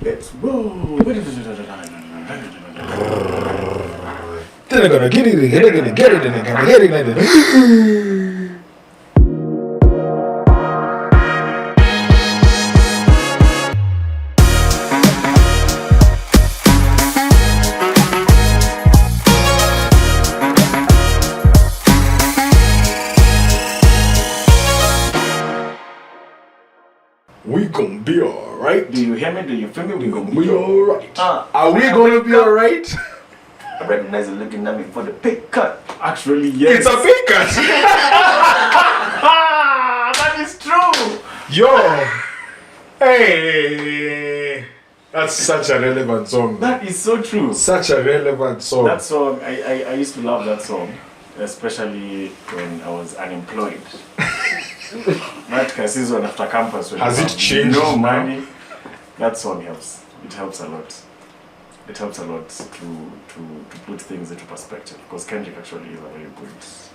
Let's go. They're gonna get it, and they're gonna get it. We gonna be alright. Do you hear me? Do you feel me? We gonna be alright. Are we we gonna be alright? I recognize you looking at me for the pay cut. Actually, yes. It's a pay cut. That is true. Yo. Hey. That's such a relevant song. That is so true. Such a relevant song. That song, I used to love that song, especially when I was unemployed. That season after campus. When has it changed? No money. That song helps. It helps a lot. It helps a lot to put things into perspective, because Kendrick actually is a very good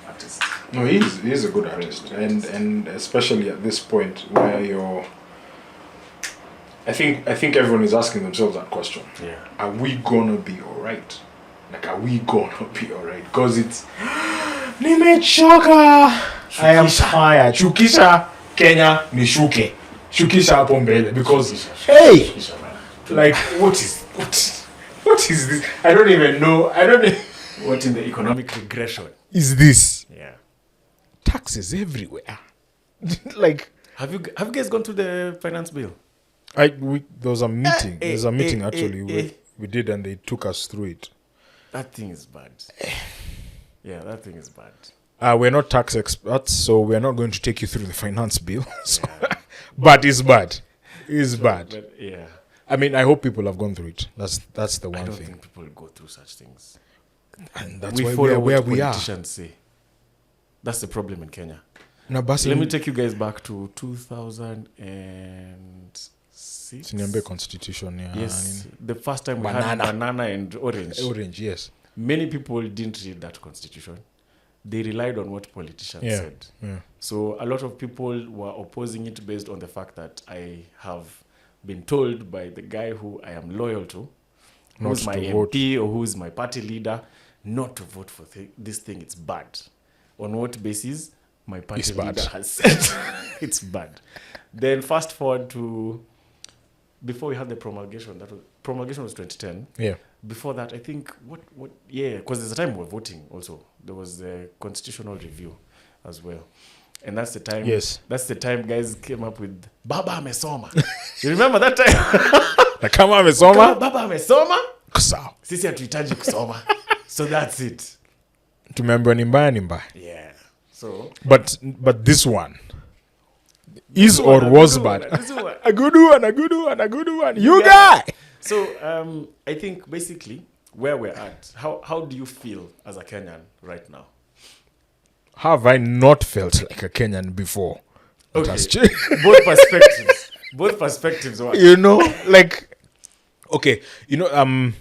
artist. No, he's a good artist, and especially at this point where you're. I think everyone is asking themselves that question. Yeah. Are we gonna be alright? Like, are we gonna be alright? Because it's nimechoka. I am tired. Shukisha Kenya nishuke. Shukisha hapo mbele, because hey, like what is this? I don't even know. What in the economic regression is this? Yeah. Taxes everywhere. Like, have you guys gone through the finance bill? There was a meeting. There's a meeting actually we did, and they took us through it. That thing is bad. Yeah, that thing is bad. We're not tax experts, so we're not going to take you through the finance bill. So, yeah. But it's bad. It's bad. But, yeah. I mean, I hope people have gone through it. That's the one thing. I don't think people go through such things. And that's why we are where we are. Politicians say. That's the problem in Kenya. Now, let me take you guys back to 2006. Sinyambe Constitution, yeah. Yes, the first time we had banana and orange. Orange, yes. Many people didn't read that constitution. They relied on what politicians said. Yeah. So a lot of people were opposing it based on the fact that I have been told by the guy who I am loyal to, who's my MP or who's my party leader, not to vote for this thing. It's bad. On what basis? My party leader has said it's bad. Then fast forward to before we had the promulgation. Promulgation was 2010. Yeah. Before that, I think because there's a time we were voting also. There was a constitutional review as well. And that's the time. Yes. That's the time guys came up with Baba Amesoma. You remember that time? Kama amesoma? Baba Amesoma? Sawa. Sisi hatuhitaji kusoma. So that's it. Tumeambiwa ni mbaya. Yeah. So but this one is or was bad. A good one. You guy. So I think basically where we're at, how do you feel as a Kenyan right now? Have I not felt like a Kenyan before? Okay. Both perspectives. Both perspectives. What? You know, like, okay, you know,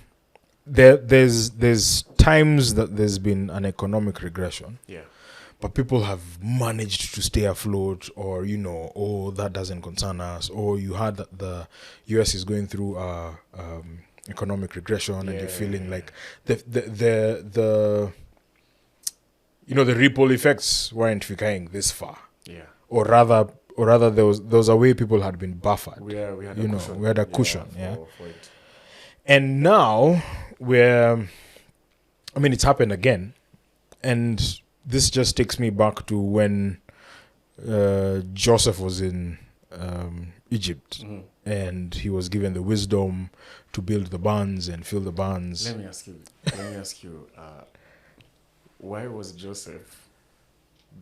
there's times that there's been an economic regression. Yeah. But people have managed to stay afloat, or, you know, that doesn't concern us, or you heard that the US is going through economic regression, and you're feeling like the you know, the ripple effects weren't flying this far. Yeah. Or rather there was a way people had been buffered. We had a cushion. We had a cushion, for it. And now it's happened again, and this just takes me back to when Joseph was in Egypt, and he was given the wisdom to build the barns and fill the barns. Let me ask you, why was Joseph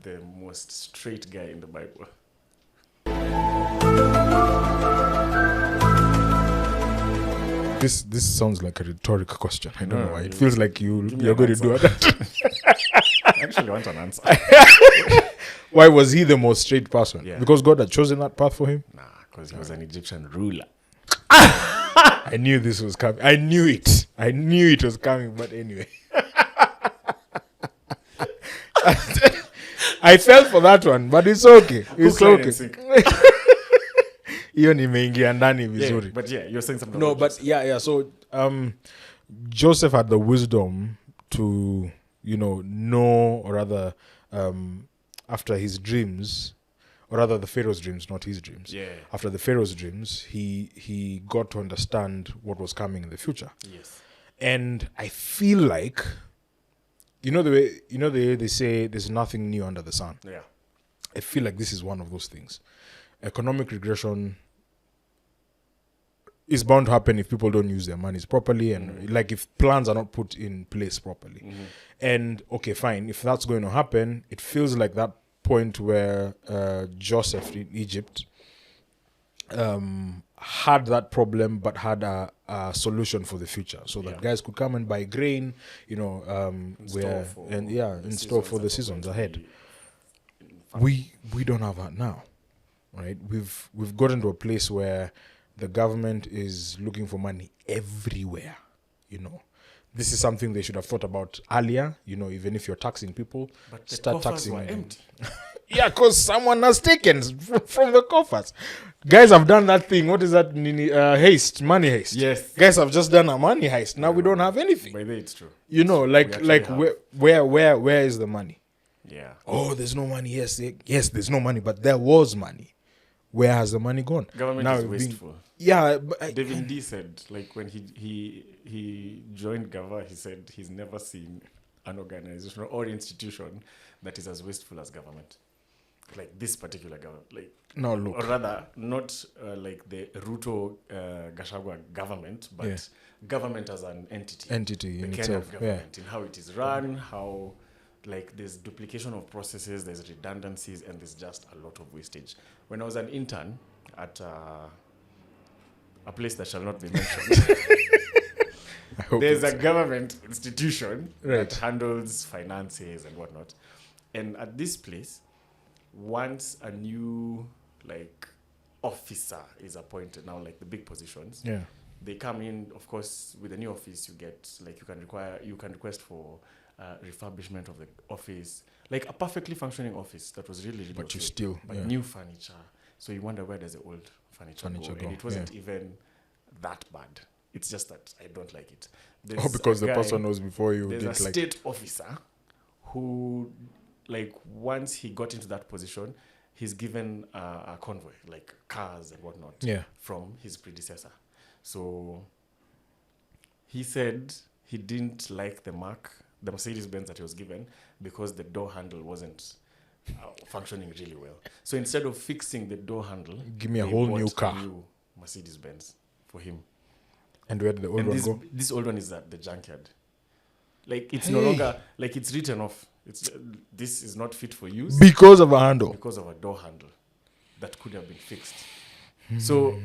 the most straight guy in the Bible? This sounds like a rhetoric question. I don't know why. It feels like you're going to do it. I actually want an answer. Why was he the most straight person? Yeah. Because God had chosen that path for him? Nah, because he was an Egyptian ruler. I knew this was coming. I knew it was coming, but anyway. I fell for that one, but it's okay. It's okay. hiyo nimeingia ndani vizuri. Yeah, but yeah, you're saying something. No, about but Joseph. yeah. So Joseph had the wisdom to, know, or rather, after his dreams, or rather the Pharaoh's dreams, not his dreams. Yeah. After the Pharaoh's dreams, he got to understand what was coming in the future. Yes. And I feel like, the way they say there's nothing new under the sun. Yeah. I feel like this is one of those things. Economic regression is bound to happen if people don't use their monies properly, and like if plans are not put in place properly. And okay, fine, if that's going to happen, it feels like that point where Joseph in Egypt had that problem but had a solution for the future, so that guys could come and buy grain, in store for the seasons ahead. We don't have that now, right? We've gotten to a place where the government is looking for money everywhere. This is something they should have thought about earlier. Even if you're taxing people, but the start coffers taxing were empty. Yeah, because someone has taken from the coffers. Guys have done that thing. What is that? Money heist. Yes. Guys have just done a money heist. Now we don't have anything. By the way, it's true. Where is the money? Yeah. Oh, there's no money. Yes, there's no money, but there was money. Where has the money gone? Government now is wasteful. But David D said, like, when he joined Gava, he said he's never seen an organization or institution that is as wasteful as government. Like this particular government. Like, no, look. Or rather, not like the Ruto Gachagua government, but government as an entity. Entity in the itself. Kenyan government, in how it is run, how like there's duplication of processes, there's redundancies, and there's just a lot of wastage. When I was an intern at a place that shall not be mentioned, there's a government institution that handles finances and whatnot. And at this place, once a new like officer is appointed, now like the big positions, they come in. Of course, with the new office, you get like you can request for refurbishment of the office, like a perfectly functioning office that was really but okay, you still new furniture. So you wonder, where does the old furniture go? And it wasn't even that bad. It's just that I don't like it. There's because the person knows before you. There's a state officer who, like, once he got into that position, he's given a convoy, like cars and whatnot, from his predecessor. So he said he didn't like the Mercedes-Benz that he was given, because the door handle wasn't functioning really well. So instead of fixing the door handle, give me a whole new car, new Mercedes-Benz for him. And where did the old one go? This old one is at the junkyard. Like, it's no longer, like, it's written off. This is not fit for use because of a handle, because of a door handle that could have been fixed. So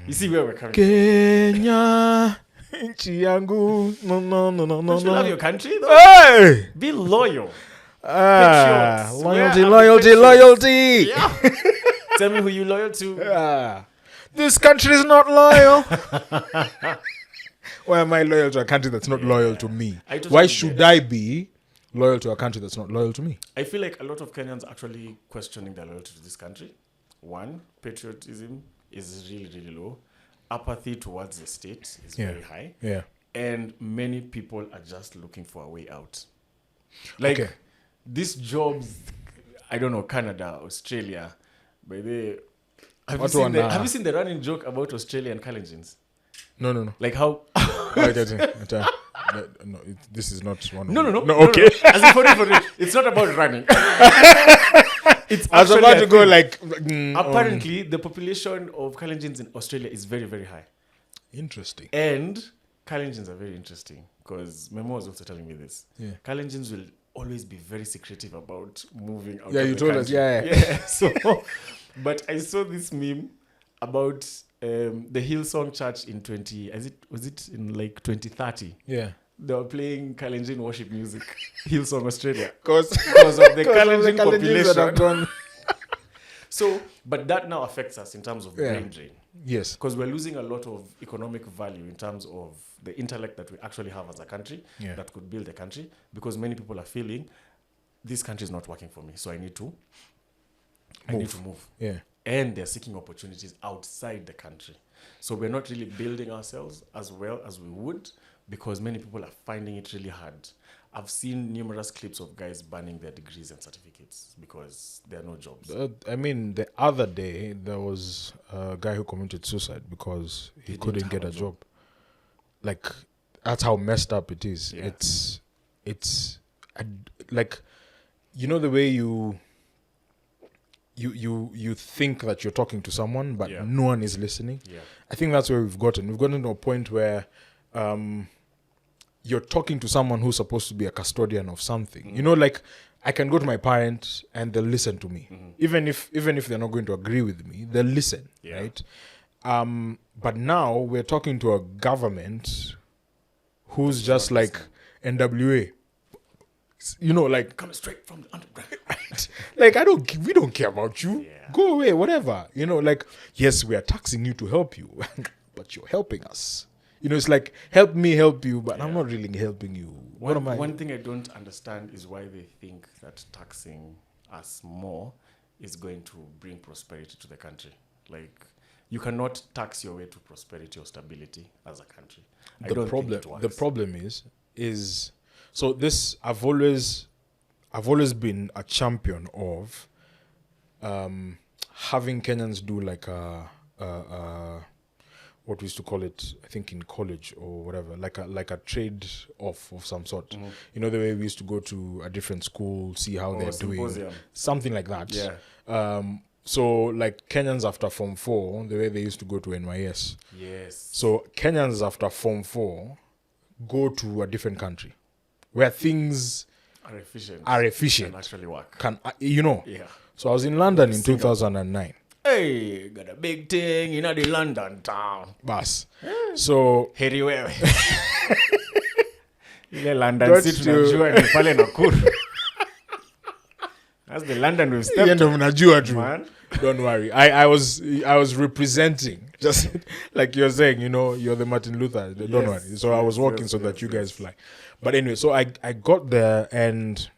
you see where we're coming Kenya, nchi yangu. No. Don't you love your country though? Hey! Be loyal. Loyalty. Yeah. Tell me who you loyal to. This country is not loyal. Why am I loyal to a country that's not loyal to me? Why should I be loyal to a country that's not loyal to me? I feel like a lot of Kenyans actually questioning their loyalty to this country. One, patriotism is really, really low. Apathy towards the state is very high. Yeah. And many people are just looking for a way out. Like, these jobs, I don't know, Canada, Australia, by the have you seen the running joke about Australia and Kalenjins? No. Like how? No, this is not one. No. Okay. As in, for real, it's not about running. It's I was about to go like. Apparently, the population of Kalenjins in Australia is very, very high. Interesting. And Kalenjins are very interesting, because Memo was also telling me this. Yeah. Kalenjins will always be very secretive about moving out. Yeah, you told country. us. Yeah. So, but I saw this meme about the Hillsong Church in was it in like 2030? Yeah. They were playing Kalenjin worship music, Hillsong Australia, because of the Kalenjin population. That have gone. So, but that now affects us in terms of brain drain. Yes. Because we're losing a lot of economic value in terms of the intellect that we actually have as a country that could build a country, because many people are feeling this country is not working for me, so I need to move. Yeah. and they're seeking opportunities outside the country. So we're not really building ourselves as well as we would, because many people are finding it really hard. I've seen numerous clips of guys burning their degrees and certificates because there are no jobs. I mean, the other day, there was a guy who committed suicide because he couldn't get a job. Like, that's how messed up it is. Yeah. It's like, you know, the way you think that you're talking to someone, but Yeah. no one is listening. Yeah. I think that's where we've gotten. We've gotten to a point where you're talking to someone who's supposed to be a custodian of something. Mm-hmm. You know, like, I can go to my parents and they'll listen to me. Mm-hmm. Even if they're not going to agree with me, they'll listen, Yeah. right? But now we're talking to a government who's just like NWA. You know, like, Coming straight from the underground. like, we don't care about you. Yeah. Go away, whatever. You know, like, yes, we are taxing you to help you, but you're helping us. You know, it's like, help me help you, but I'm not really helping you. What am I? One thing I don't understand is why they think that taxing us more is going to bring prosperity to the country. Like, you cannot tax your way to prosperity or stability as a country. I don't think it works. The problem is so this I've always been a champion of having Kenyans do like a what we used to call it, I think in college or whatever, like a trade off of some sort. Mm-hmm. You know, the way we used to go to a different school, see how they're doing, symposium. something like that. Yeah. So like Kenyans after Form 4, the way they used to go to NYS. Yes. So Kenyans after Form 4 go to a different country where things Are efficient. efficient. Can actually work. You know. Yeah. So I was in London in 2009. Hey, got a big thing in the London town. Bas. So Heri wewe. Ile London Got City to- tunajua ni pale Nakuru. That's the London we've stepped Yendo mnajua tu. man. Don't worry. I was representing, just like you're saying, you know, you're the Martin Luther. Don't Yes, worry. So I was yes, walking yes, so that yes, you guys yes. fly. But anyway, so I got there, and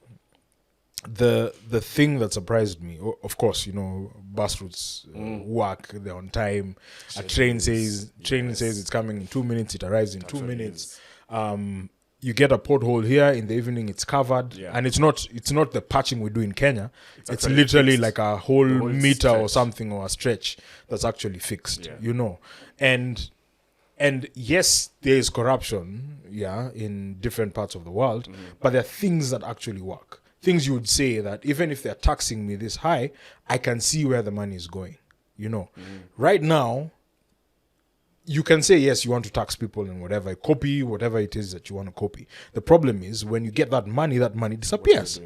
the thing that surprised me, of course, you know, bus routes work. They're on time. A train says it's coming in 2 minutes. It arrives in 2 Actually minutes. is. You get a pothole here in the evening, it's covered. Yeah. And it's not the patching we do in Kenya. It's actually literally fixed. like a whole The whole meter or stretch. something, or a stretch that's actually fixed. Yeah. You know. And yes, there is corruption, in different parts of the world, but there are things that actually work. Things you would say that even if they're taxing me this high, I can see where the money is going. You know. Right now, you can say, yes, you want to tax people and whatever, copy whatever it is that you want to copy. The problem is when you get that money disappears.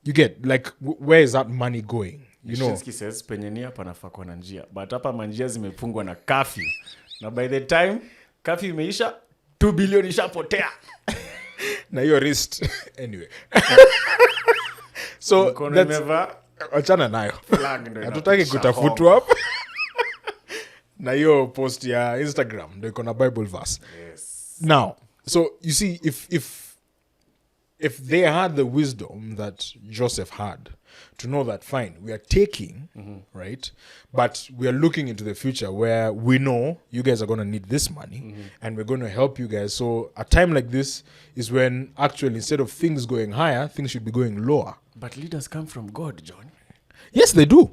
You get, like, where is that money going? You know, Nishinsky says penye nia panafaa kuwa na njia, but hapa manjia zimefungwa na curfew. Na by the time curfew imeisha, 2 billion ishapotea. na your wrist. Anyway. So Mkono that's, imevaa, achana nayo. flag ndo Hatutaki inapisha kutafutwa hapa. Na hiyo post ya Instagram ndio iko na Bible verse. Yes. Now, so you see, if they had the wisdom that Joseph had to know that, fine, we are taking, right? But we are looking into the future where we know you guys are going to need this money and we're going to help you guys. So a time like this is when actually, instead of things going higher, things should be going lower. But leaders come from God, John. Yes, they do.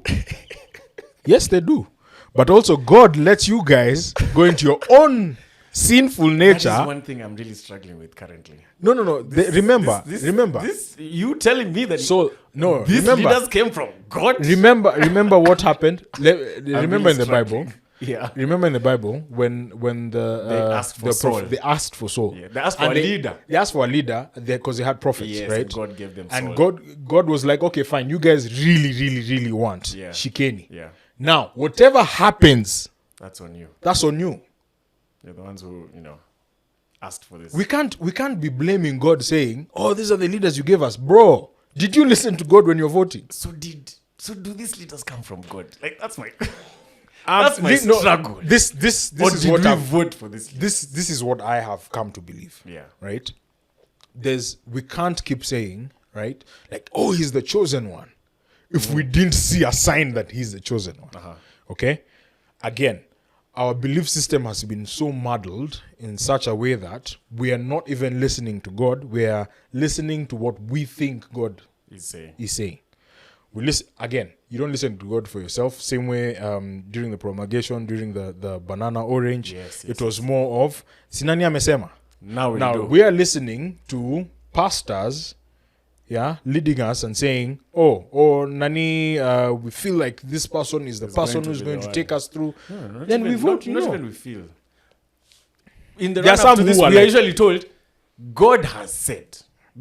Yes, they do. But also God lets you guys go into your own sinful That nature. is one thing I'm really struggling with currently. No. Remember. This, you telling me that So no, these remember. leaders came from God? Remember what happened. Remember really in the struggling. Bible. Yeah. Remember in the Bible when the They asked for Saul. they asked for Saul. Yeah, they asked for And a leader. They asked for a leader because they had prophets, Yes, right? and God gave them And Saul. God was like, okay, fine, you guys really want Yeah. Shikeni. Yeah, Now, whatever happens, that's on you. that's on you. You're the ones who, asked for this. We can't be blaming God saying, "Oh, these are the leaders you gave us." Bro, did you listen to God when you're voting? So do these leaders come from God? Like, that's my that's my No, struggle. This Or is did what we I've vote for this? this is what I have come to believe. Yeah. Right? We can't keep saying, right? Like, oh, he's the chosen one. if we didn't see a sign that he's the chosen one. Okay? Again, our belief system has been so muddled in such a way that we are not even listening to God. We are listening to what we think God is saying. We listen again. You don't listen to God for yourself. Same way during the promulgation, during the banana orange, it was more of Sinani amesema. Now we are listening to pastors, leading us and saying, Nani, we feel like this person is the person who's going to take us through. Then we vote. Not even we feel. In the run-up to this, we are usually told, God has said,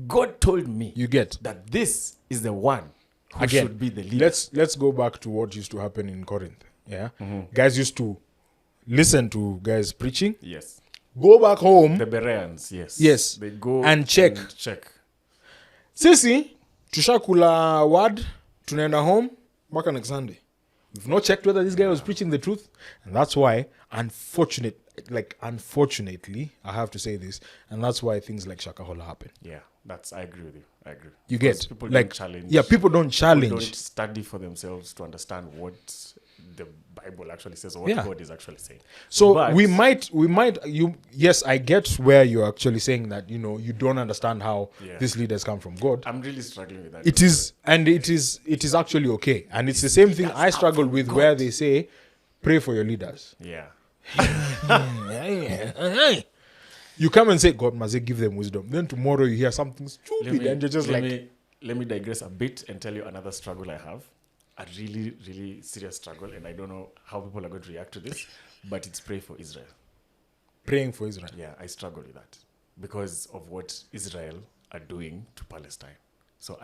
God told me. You get that this is the one who should be the leader. Let's go back to what used to happen in Corinth. Guys used to listen to guys preaching. Yes. Go back home. The Bereans, yes. They go and check. Sisi, tushakula word, tunaenda home, mpaka next Sunday. We've not checked whether this guy was preaching the truth. And that's why, unfortunately, I have to say this, and that's why things like Shakahola happen. Yeah, I agree with you. I agree. You get people don't challenge. Yeah, people don't challenge. People don't study for themselves to understand what the Bible actually says, or what God is actually saying. So but we might yes, I get where you're actually saying that, you don't understand how these leaders come from God. I'm really struggling with that. It is actually okay. And it's the same thing I struggle with God. Where they say, pray for your leaders. Yeah. You come and say, God must give them wisdom. Then tomorrow you hear something stupid and you're just let me digress a bit and tell you another struggle I have. A really, really serious struggle, and I don't know how people are going to react to this, but it's pray for Israel. Praying for Israel. Yeah, I struggle with that because of what Israel are doing to Palestine. So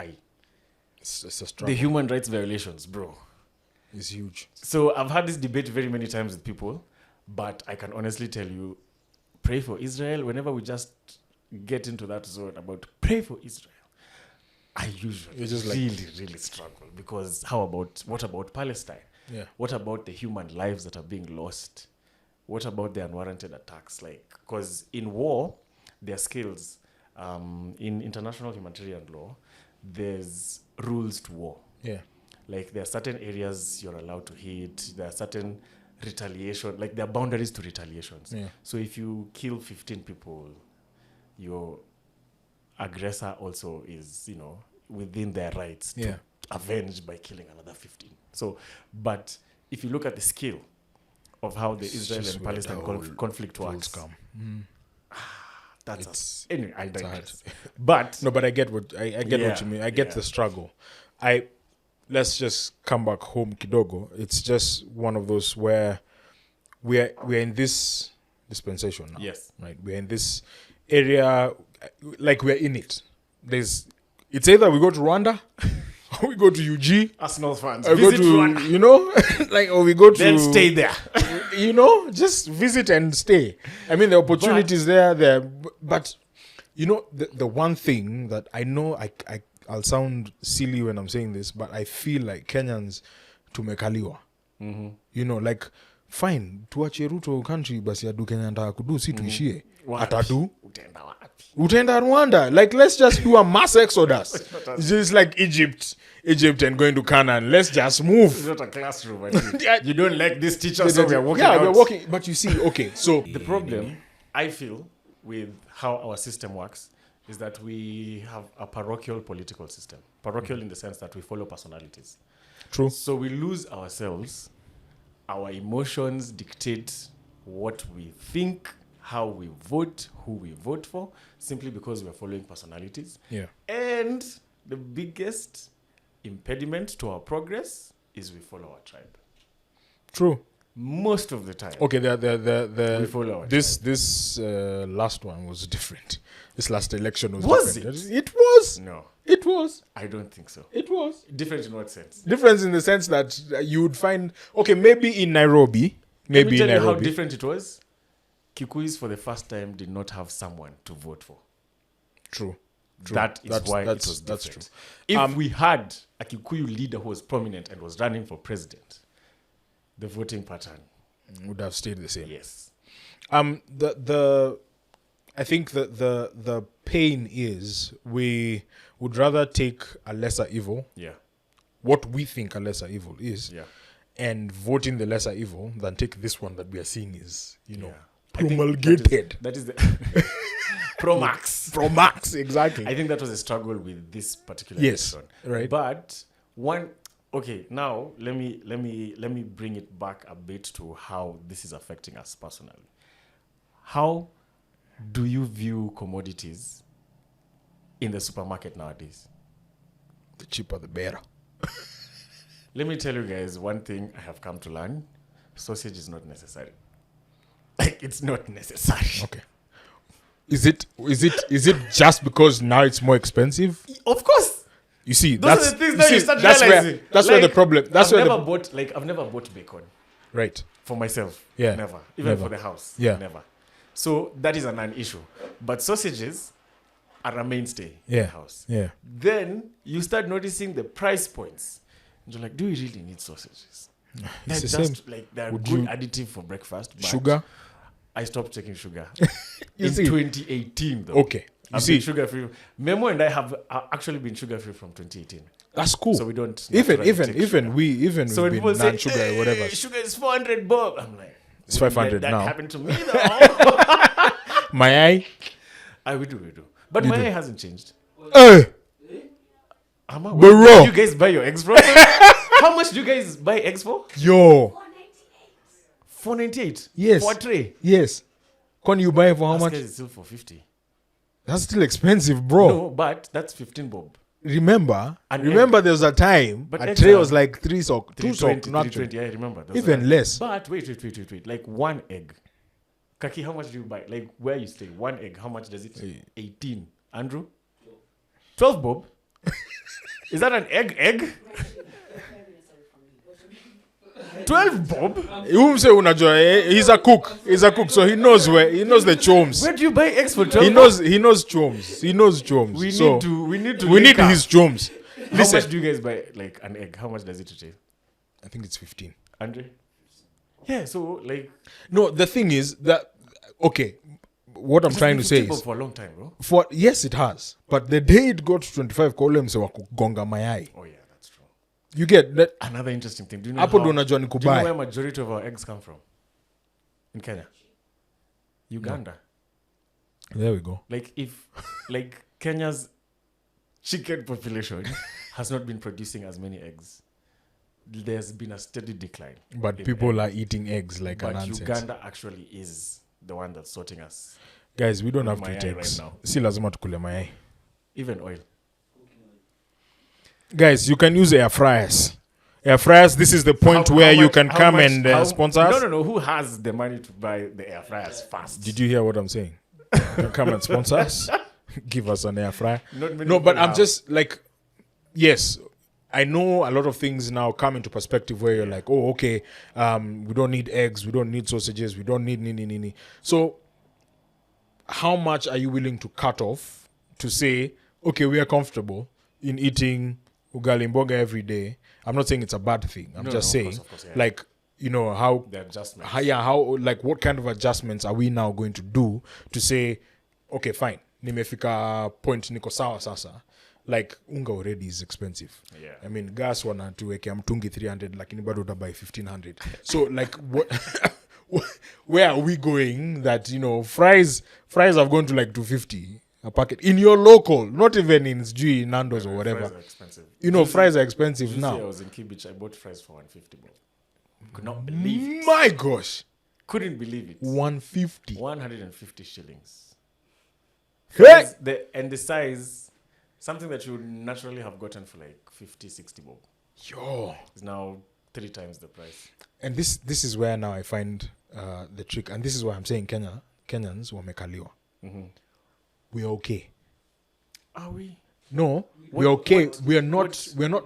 it's a struggle. The human rights violations, bro. It's huge. So I've had this debate very many times with people, but I can honestly tell you, pray for Israel. Whenever we just get into that zone about pray for Israel, I usually really struggle because what about Palestine? Yeah. What about the human lives that are being lost? What about the unwarranted attacks? Because in war, there are scales. In international humanitarian law, there's rules to war. Yeah. There are certain areas you're allowed to hit. There are certain retaliation. There are boundaries to retaliations. Yeah. So if you kill 15 people, your aggressor also is, within their rights to avenge by killing another 15. So, but if you look at the scale of how the Israel and Palestine conflict works, anyway, I digress. But no, but I get what I get what you mean. I get the struggle. Let's just come back home, kidogo. It's just one of those where we're in this dispensation now. Yes, right. We're in this area, we're in it. It's either we go to Rwanda, or we go to UG. Arsenal fans, visit Rwanda. Or we go to... Then stay there. Just visit and stay. I mean, the opportunity is there. But, the one thing that I know, I'll sound silly when I'm saying this, but I feel like Kenyans tumekaliwa. Mm-hmm. Fine, tuache Ruto country, basi adu Kenya nataka kudu, si tuishie. Atadu. Utenda Rwanda. Let's just do a mass exodus. It's just like Egypt and going to Canaan. Let's just move. It's not a classroom. You don't like this teacher, so we're walking out. Yeah, we're walking. But you see, okay, so... The problem, I feel, with how our system works is that we have a parochial political system. Parochial in the sense that we follow personalities. True. So we lose ourselves. Our emotions dictate what we think, how we vote, who we vote for, simply because we're following personalities. Yeah. And the biggest impediment to our progress is we follow our tribe. True. Most of the time. Okay, we follow our this last one was different. This last election was different. Was it? It was. No. It was. I don't think so. It was. Different in what sense? Difference in the sense that you would find... Okay, maybe in Nairobi. Let me tell you how different it was. Kikuyus for the first time did not have someone to vote for. True. That is why it was different. That's true. If we had a Kikuyu leader who was prominent and was running for president, the voting pattern would have stayed the same. Yes. I think that the pain is we would rather take a lesser evil, what we think a lesser evil is, Yeah. and voting the lesser evil than take this one that we are seeing is, you know, I think promulgated. That is the Pro Max. Pro Max, exactly. I think that was a struggle with this particular Yes, election. right. But okay, now let me bring it back a bit to how this is affecting us personally. How do you view commodities in the supermarket nowadays? The cheaper, the better. Let me tell you guys one thing I have come to learn. Sausage is not necessary. Like, it's not necessary. Okay. Is it just because now it's more expensive? Of course. You see, Those that's are the things that you start that's realizing. where that's where the Like, problem. That's I've where never bought bacon right. for myself. Yeah. Never. Even Never. for the house. Yeah. Never. So that is a non-issue. But sausages are a mainstay in Yeah. the house. Yeah. Then you start noticing the price points. And you're like, do we really need sausages? They're the just same. like they're Would good you- additive for breakfast. But Sugar. I stopped taking sugar You in see. 2018 though. Okay. You I've see, been sugar free. Memo and I have actually been sugar free from 2018. that's cool. So we don't even naturally take sugar. even So when we've people been say non-sugar hey, or whatever. sugar is 400 bob, I'm like, It's wouldn't 500 let now. That happened to me though. My eye. We do. But You my do. eye hasn't changed. Hey, Ama, Bro. where do you guys buy your eggs from? How much do you guys buy eggs for? yo. 498. Yes. For a tray. Yes. Can you buy it for how Ask much? guys, it's still for 50. That's still expensive, bro. No, but that's 15 bob. Remember An there was a time But a eggs tray are was like 2 sock, 320, not 320. Yeah, I remember. There was even a- less. But wait. Like one egg. Kaki, how much do you buy? Like where you stay? One egg, how much does it? Hey. 18. Andrew? 12 bob? Is that an egg? 12 bob? Umse unajua, he's a cook, so he knows the choms. Where do you buy eggs for 12 He knows choms. We so need to we link need up. his choms. How Listen, much do you guys buy like an egg? How much does it retail? I think it's 15. Andre? Yeah, so like No, the thing is that okay, what I'm it's trying been to say 50 bob is for a long time, bro. for yes it has, but the day it got to 25 kolem se wakugonga mayai. Oh yeah, that's true. You get that? Another interesting thing. Do you know Hapo how, ndo unajua ni do you know kubuy. where majority of our eggs come from? In Kenya. Uganda. There we go. Like if like Kenya's chicken population has not been producing as many eggs. There's been a steady decline. But in people eggs. are eating eggs like a But nonsense. Uganda actually is the one that's sorting us. Guys, we don't With have to eat mayai eggs. right now. Si lazima tukule mayai. Even oil. Guys, you can use air fryers. Air fryers, this is the point How- where how you much- can how come much- and how- sponsor us. No. Who has the money to buy the air fryers fast? Did you hear what I'm saying? You can come and sponsor us. Give us an air fryer. Not many No, but people I'm have. just like, yes, I know a lot of things now come into perspective where you're like, oh, okay, we don't need eggs, we don't need sausages, we don't need nini. So, how much are you willing to cut off to say, okay, we are comfortable in eating ugali mboga every day? I'm not saying it's a bad thing. I'm No, just no, of saying, course, yeah. like, you know, how the adjustments. how like what kind of adjustments are we now going to do to say okay fine nimefika point niko sawa sasa, like unga already is expensive. Yeah. I mean gas wanatuwekea mtungi 300 lakini bado utabuy 1500. So like what where are we going that, you know, fries have gone to like 250 a packet in your local, not even in sijui Nando's or whatever. Fries are expensive. You know, fries are expensive Tuesday I now. was in Kibich. I bought fries for 150 bob. Could not believe it. My gosh, Couldn't believe it. 150. 150 shillings. Hey! The size, something that you would naturally have gotten for like 50, 60 bob, Yo. is now 3 times the price. And this is where now I find the trick, and this is why I'm saying Kenyans wamekaliwa. Mm-hmm. We are okay. Are we? No, we're okay. We're not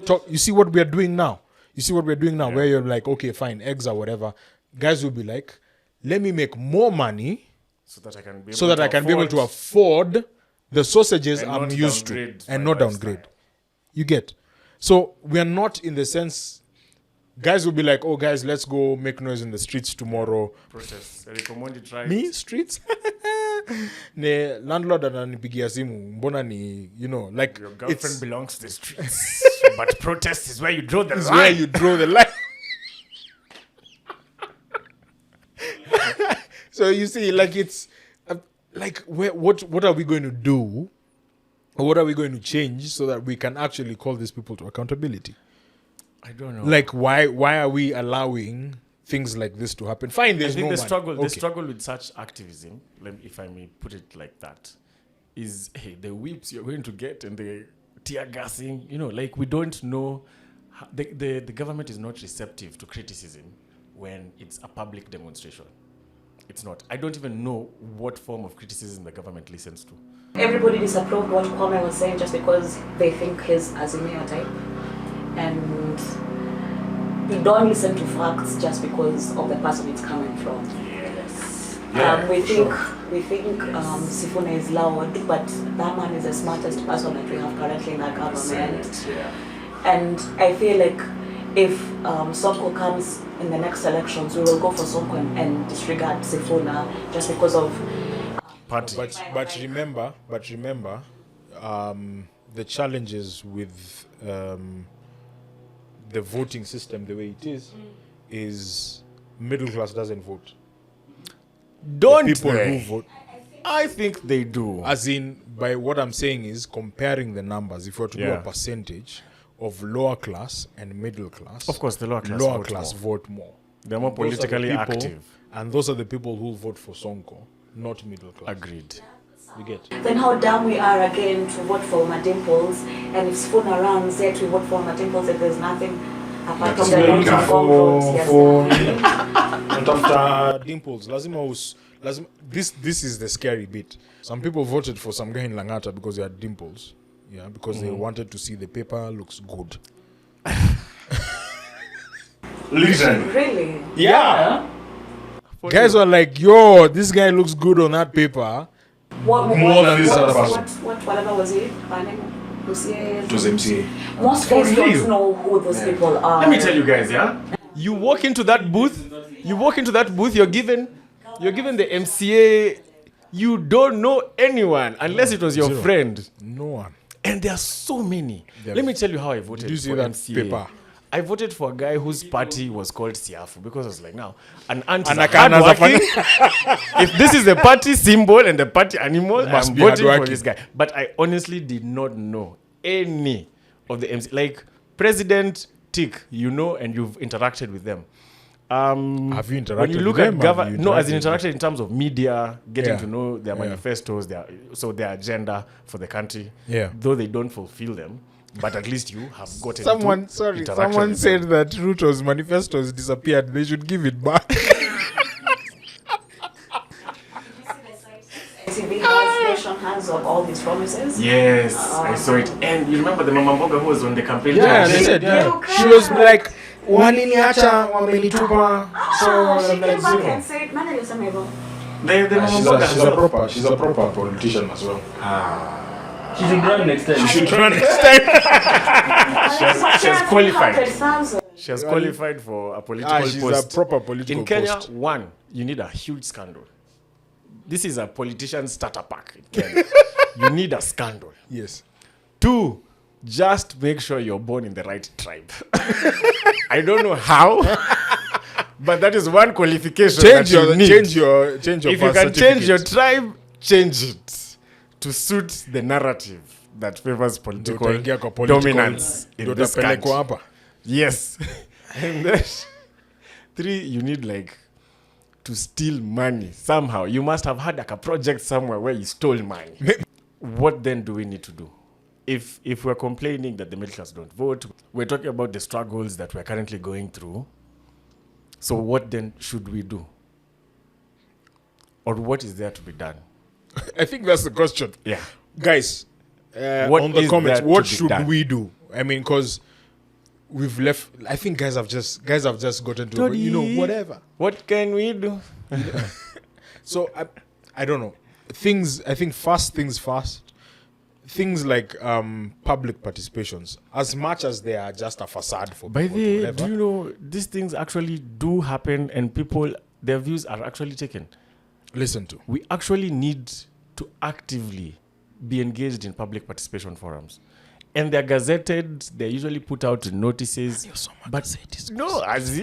talk. You see what we are doing now? Yeah. Where you're like, okay, fine, eggs or whatever. Guys will be like, let me make more money So that I can be able, so that I can be able to afford the sausages And I'm not used to downgrade and my not lifestyle. downgrade. You get? So we are not in the sense. Guys will be like, oh, guys, let's go make noise in the streets tomorrow. process. Eric Omondi tried. Me streets ne landlord ananipigia simu mbona ni, you know, like Your girlfriend it's belongs to the streets. but protest is where you draw the Is line. where you draw the line. So you see, like it's like what are we going to do, or what are we going to change so that we can actually call these people to accountability? I don't know. Like why are we allowing things like this to happen? Fine, I there's think no the man. struggle, Okay. the struggle with such activism, if I may put it like that, is the whips you're going to get and the tear gassing. Like we don't know. The government is not receptive to criticism when it's a public demonstration. It's not. I don't even know what form of criticism the government listens to. Everybody disapproved what Kwame was saying just because they think he's Azimio type. And we don't listen to facts just because of the person it's coming from. Yes. We think Sifuna is loud, but that man is the smartest person that we have currently in our government. Yeah. And I feel like if Sonko comes in the next elections, we will go for Sonko and disregard Sifuna just because of Party. But remember, the challenges with the voting system the way it is middle class doesn't vote. Don't The people they? who vote, I think they do. as in, by what I'm saying is comparing the numbers. If you were to do Yeah. a percentage of lower class and middle class, Of course, the lower class vote more. They're more Those are the politically people- active. and those are the people who vote for Sonko, not middle class. Agreed. You get? then how dumb we are again to vote for Madimples, and if Sifuna runs yet we vote for Madimples and there's nothing apart from the Explain lot of for- votes. Yes, for- definitely. Not after Dimples. This is the scary bit. Some people voted for some guy in Langata because he had dimples. Yeah, because they wanted to see the paper looks good. Listen. Really? Yeah. Guys were like, yo, this guy looks good on that paper. What, More than this other whatever was it? Her name? Lucia? It was MCA. Most guys don't know who those people are. Let me tell you guys, yeah? You walk into that booth, you're given the MCA, you don't know anyone unless it was your Zero. friend. No one. And there are so many. Yeah. Let me tell you how I voted Did you see for that MCA. paper? I voted for a guy whose party was called Siafu because I was like, now, an ant is Anaconda's a hardworking. If this is the party symbol and the party animal, Must I'm be voting for hardworking. this guy. But I honestly did not know any of the MC. Like President Tick, and you've interacted with them. Have you interacted When you look with at them? government, no, as in Interacted with interacted in terms of media, getting Yeah. to know their Yeah. manifestos, their agenda for the country. Yeah. Though they don't fulfill them, but at least you have gotten Someone to interaction with said them. that Ruto's manifestos disappeared. They should give it back. CB has, nation has of all these promises. Yes, I saw it. And you remember the Mama Mboga who was on the campaign? Yeah, trail? they said, yeah. She was like, waliniacha, wamenitupa. So, Oh, she I'm like, came back zero. and said, "Nani alisema hivyo?" The Mama Mboga. She's a proper politician as well. She should run next time. She should run next time. She has qualified. 100,000. She has qualified for a political She's post. a proper political In Kenya, post. one, you need a huge scandal. This is a politician starter pack in Kenya. You need a scandal. Yes. Two, just make sure you're born in the right tribe. I don't know how, but that is one qualification Change that you need. change your If you birth can change your certificate. tribe, change it to suit the narrative that favors political Utaingia kwa political- dominance in ndio this utapelekwa country. hapa. Yes. And then, three, you need to steal money somehow. You must have had a project somewhere where you stole money. What then do we need to do? If we're complaining that the middle class don't vote, we're talking about the struggles that we're currently going through. So what then should we do? Or what is there to be done? I think that's the question. Yeah. Guys, What on the is comments, there what to be should done? we do? I mean, because we've left. I think guys have just gotten to whatever. What can we do? So I don't know. I think first things first. Things like public participations, as much as they are just a facade for By people. the way, whatever. do you know these things actually do happen and people, their views are actually taken? Listen to. We actually need to actively be engaged in public participation forums. and they're gazetted. They're usually put out notices. But no, as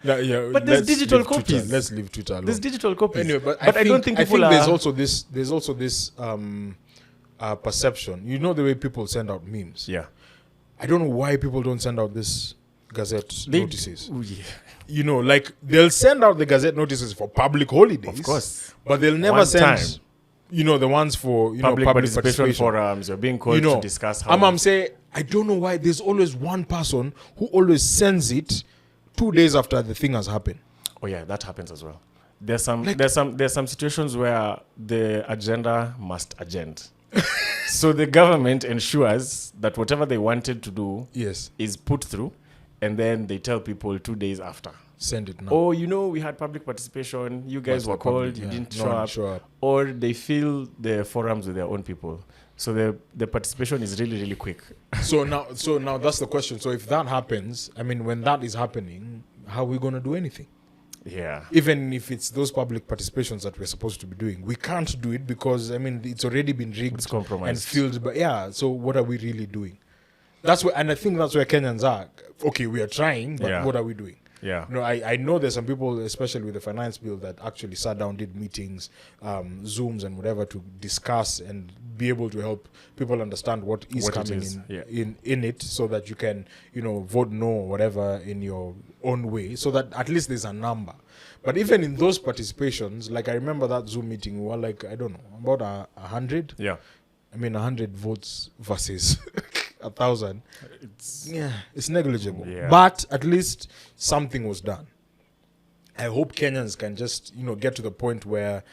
No, yeah, but there's let's digital leave Twitter. copies. Let's leave Twitter alone. There's digital copies. Anyway, but I don't think people there's are. also this perception. You know the way people send out memes. Yeah. I don't know why people don't send out this Gazette notices. Oh, yeah. You know, like they'll send out the Gazette notices for public holidays, Of course. but they'll never One send, time. you know, the ones for Public public participation forums. You're being called You know, to discuss how. I'm saying I don't know why there's always one person who always sends it 2 days after the thing has happened. Oh yeah, that happens as well. There's some situations where the agenda must agenda. So the government ensures that whatever they wanted to do Yes, is put through, and then they tell people 2 days after. send it now. Oh, you know, we had public participation. You guys But were the public, called. You yeah, didn't no one show show up. up. Or they fill the forums with their own people. So the participation is really, really quick. So now that's the question. So if that happens, I mean, when that is happening, how are we going to do anything? Yeah. Even if it's those public participations that we're supposed to be doing, we can't do it because I mean it's already been rigged It's compromised. and filled. But yeah, so what are we really doing? That's where, and I think that's where Kenyans are. Okay, we are trying, but Yeah. what are we doing? Yeah. No, I know there's some people, especially with the finance bill, that actually sat down, did meetings, Zooms and whatever to discuss and be able to help people understand what is What it coming is, yeah. in it, so that you can, you know, vote no or whatever in your own way, so that at least there's a number. But even in those participations, like I remember that Zoom meeting, we were like, I don't know, about 100. Yeah. I mean, 100 votes versus 1,000. It's negligible. Yeah. But at least something was done. I hope Kenyans can just, you know, get to the point where,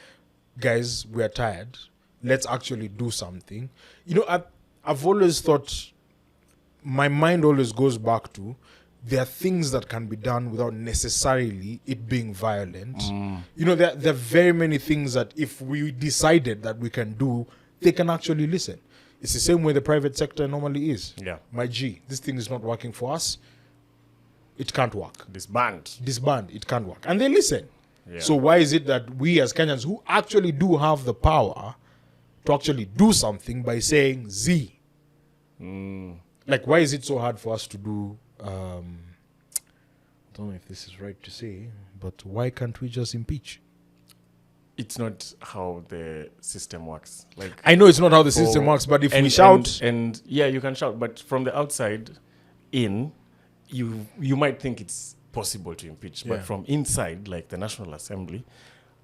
guys, we're tired. Let's actually do something. You know, I've always thought, my mind always goes back to, there are things that can be done without necessarily it being violent. You know, there are very many things that if we decided that we can do, they can actually listen. It's the same way the private sector normally is. Yeah. My G, this thing is not working for us. It can't work. Disband. Disband, it can't work. And they listen. Yeah. So why is it that we as Kenyans who actually do have the power to actually do something by saying Z? Like, why is it so hard for us to do, I don't know if this is right to say, but why can't we just impeach? It's not how the system works. Like, I know it's not how the system works, but if we shout... and yeah, you can shout, but from the outside in, you might think it's possible to impeach, Yeah. but from inside, like the National Assembly,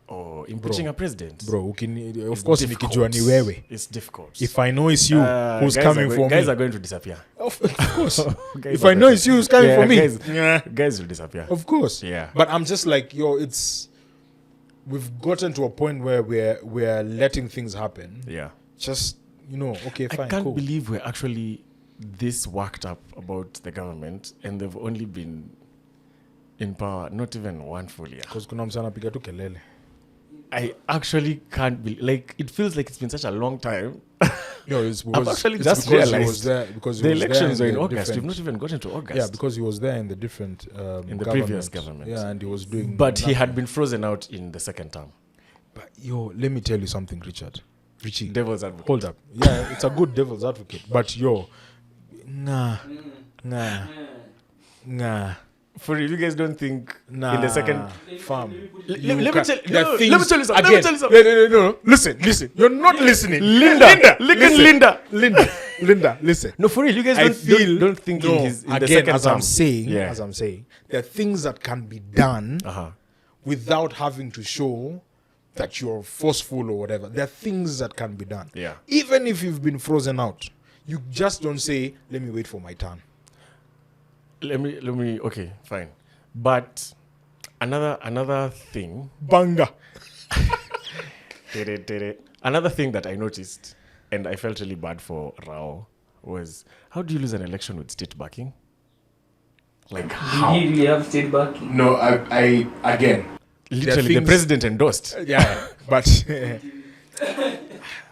or impeaching a president, Bro, of it's course, difficult. nikijua ni wewe. It's difficult. If I know it's you who's coming for guys me... are going to disappear. Of course. Guys If are I know going it's you who's coming Yeah, for me... guys- Yeah. Guys will disappear. Of course. Yeah. But I'm just like, yo, it's... We've gotten to a point where we're letting things happen. Yeah. Just, you know, okay, fine, I can't cool. believe we're actually this worked up about the government, and they've only been in power not even one full year. Because kuna msana piga tu kelele. I actually can't believe, like, it feels like it's been such a long time. No, it's because, actually it's just because he realized was there. Because he The was there elections in are in the August. We've different- not even gotten to August. Yeah, because he was there in the different In the previous government. Yeah, and he was doing... But he nothing. had been frozen out in the second term. But, yo, let me tell you something, Richie. Devil's advocate. Hold up. Yeah, it's a good devil's advocate. But, yo, nah. For real, you guys don't think Nah, in the second... fam. Let You me can- tell there are no, let me things- tell you something. Again, Let me tell you something. No. Listen. You're not listening. Linda. Linda, listen. No, for real, you guys I don't, feel don't think no, in the again, second as term. I'm saying, Yeah. there are things that can be done Uh-huh. without having to show that you're forceful or whatever. There are things that can be done. Yeah. Even if you've been frozen out, you just don't say, "Let me wait for my turn." Let me. Okay, fine. But another thing. Banga. Another thing that I noticed, and I felt really bad for Rao, was how do you lose an election with state backing? Like how? Did he really have state backing? No, I again. Literally, the things- president endorsed. Yeah, but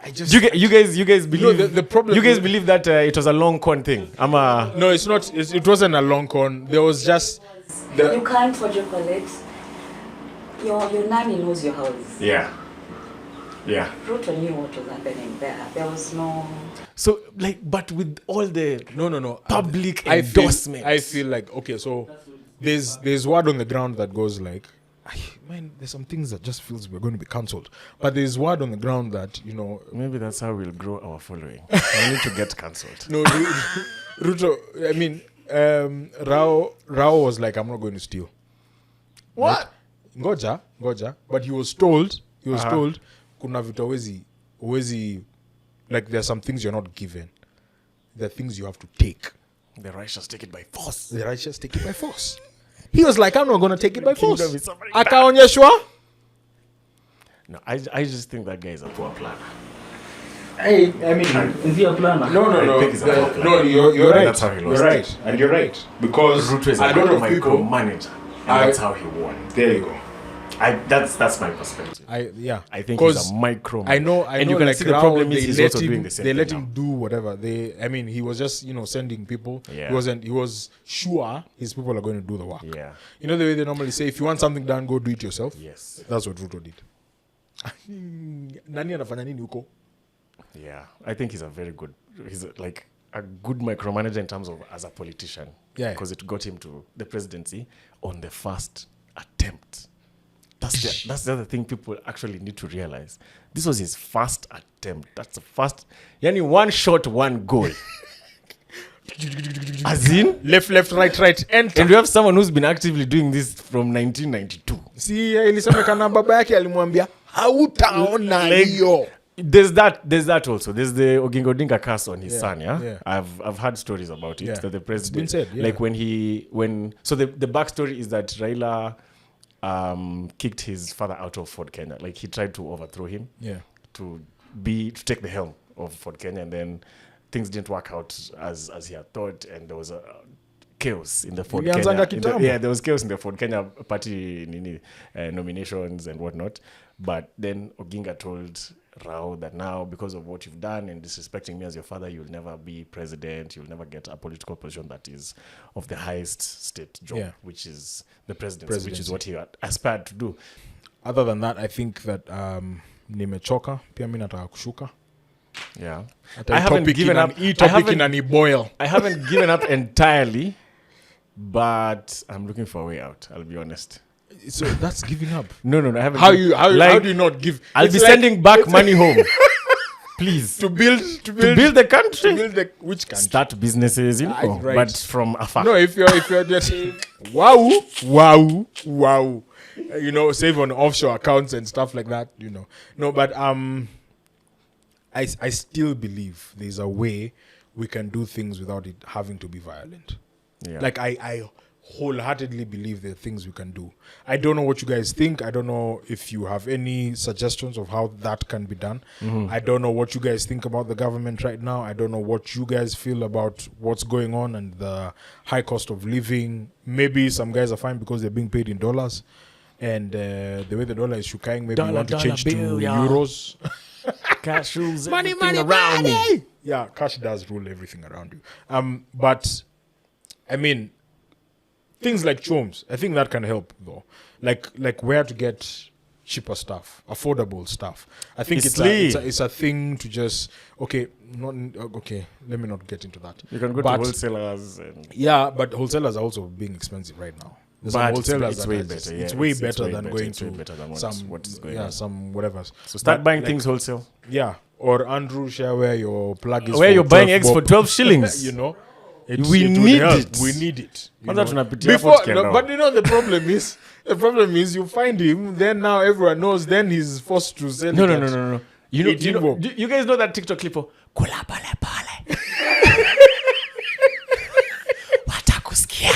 I just You guys believe the problem. You guys believe that it was a long con thing? No, it's not. It wasn't a long con. There was just You can't, what you call it, your nanny knows your house. Yeah. Yeah. Ruto knew what was happening there. There was no. So, like, but with all the No. public I endorsements. feel like, okay, so there's word on the ground that goes like, man, there's some things that just feels we're going to be cancelled. But there's word on the ground that, Maybe that's how we'll grow our following. I need to get cancelled. no, Ruto, I mean, Rao was like, I'm not going to steal. What? Ngoja. But he was told, kuna vitu huwezi, like there are some things you're not given. There are things you have to take. The righteous take it by force. The righteous take it by force. He was like, I'm not going to take it by force. kingdom is suffering bad. Akaonyeshwa. No, I just think that guy is a poor planner. I mean, Is he a planner? no. I think he's a poor planner. No, you're right. That's how he lost You're right. And you're right. Because Ruto is a lot of people. micromanager. And that's how he won. There you go. That's my perspective. I think he's a micro. I know. And you can like see the Rao, problem is they he's let also him, doing the same They thing let now. him do whatever. He was just sending people. Yeah. He was sure his people are going to do the work. Yeah. You know the way they normally say, if you want something done, go do it yourself. Yes. That's what Ruto did. Nani anafanya nini huko? Yeah. I think he's like a good micromanager in terms of as a politician. Yeah. Because it got him to the presidency on the first attempt. That's the other thing people actually need to realize. This was his first attempt. That's the first. Yani one shot, one goal. As in, Left, right, enter. and we have someone who's been actively doing this from 1992. Si ilisemekana baba yake alimwambia hautaona hiyo. There's that also. There's the Oginga Odinga curse on his son. Yeah? yeah. I've heard stories about it. Yeah. That the president, been said, yeah. like so the backstory is that Raila kicked his father out of Ford Kenya. Like he tried to overthrow him. Yeah. To take the helm of Ford Kenya, and then things didn't work out as he had thought, and there was a chaos in the Ford Ilianzanga Kenya. kitambo. There was chaos in the Ford Kenya party nominations and whatnot. But then Oginga told Rao that now, because of what you've done and disrespecting me as your father, you'll never be president. You'll never get a political position that is of the highest state job, Yeah. which is the presidency, which is Presidency. what he aspired to do. Other than that, I think that nimechoka. Pia mimi nataka kushuka. Yeah. Hata I hii haven't topic given ina- up. hii I topic haven't- inaniboil. I haven't given up entirely, but I'm looking for a way out. I'll be honest. So that's giving up. No, I haven't. How do you not give? I'll It's be like- sending back money home, please, to build to build the country. which country? Start businesses, Right. but from afar. No, if you're just wow, save on offshore accounts and stuff like that, No, but I still believe there's a way we can do things without it having to be violent. Yeah. Like I wholeheartedly believe there are things we can do. I don't know what you guys think. I don't know if you have any suggestions of how that can be done. I don't know what you guys think about the government right now. I don't know what you guys feel about what's going on and the high cost of living. Maybe some guys are fine because they're being paid in dollars. And the way the dollar is shukaing, maybe you want to Dollar change bill, to yeah. euros. Cash rules Money, everything around me. Yeah, cash does rule everything around you. But I mean, things like Choms, I think that can help though. Like where to get cheaper stuff, affordable stuff. I think it's a thing to just let me not get into that. You can go to wholesalers. Yeah, but wholesalers are also being expensive right now. There's some But wholesalers it's that way are better. just- Yeah, it's way it's better way than better. going It's way to better than some what is going on. some whatever. So start But, buying like, things wholesale. Yeah, or Andrew share where your plug is. Where for you're buying 12 eggs for bob. 12 shillings. We We would need help. it. We need it. you Kwanza know. tunapitia Before, Fort no, Kenya. but the problem is you find him, then now everyone knows, then he's forced to sell No. it at You 18 bob. do you guys know that TikTok clip of kula pale pale. Watakusikia.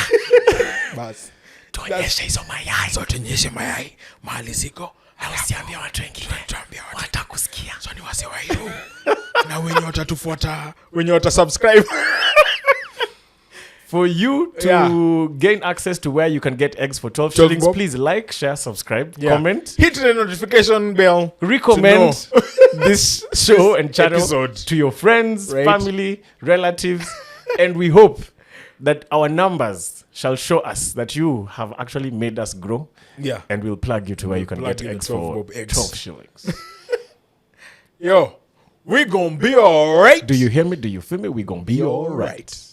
Bas. Tuonyeshe hizo mayai. Tuonyeshe mayai mahali ziko. Usiambie watu wengine. Watakusikia. So ni wase wa hiyo. Na wenye watatufuata, wenye watasubscribe. For you to gain access to where you can get eggs for 12 shillings, bob. please like, share, subscribe, Yeah. comment, Hit the notification bell. recommend this show and channel episode. to your friends, Right. family, relatives, and we hope that our numbers shall show us that you have actually made us grow, Yeah. and we'll plug you to where you can plug get you the eggs 12 for bob eggs. 12 shillings. Yo, we gonna be alright. Do you hear me? Do you feel me? We gonna be all right.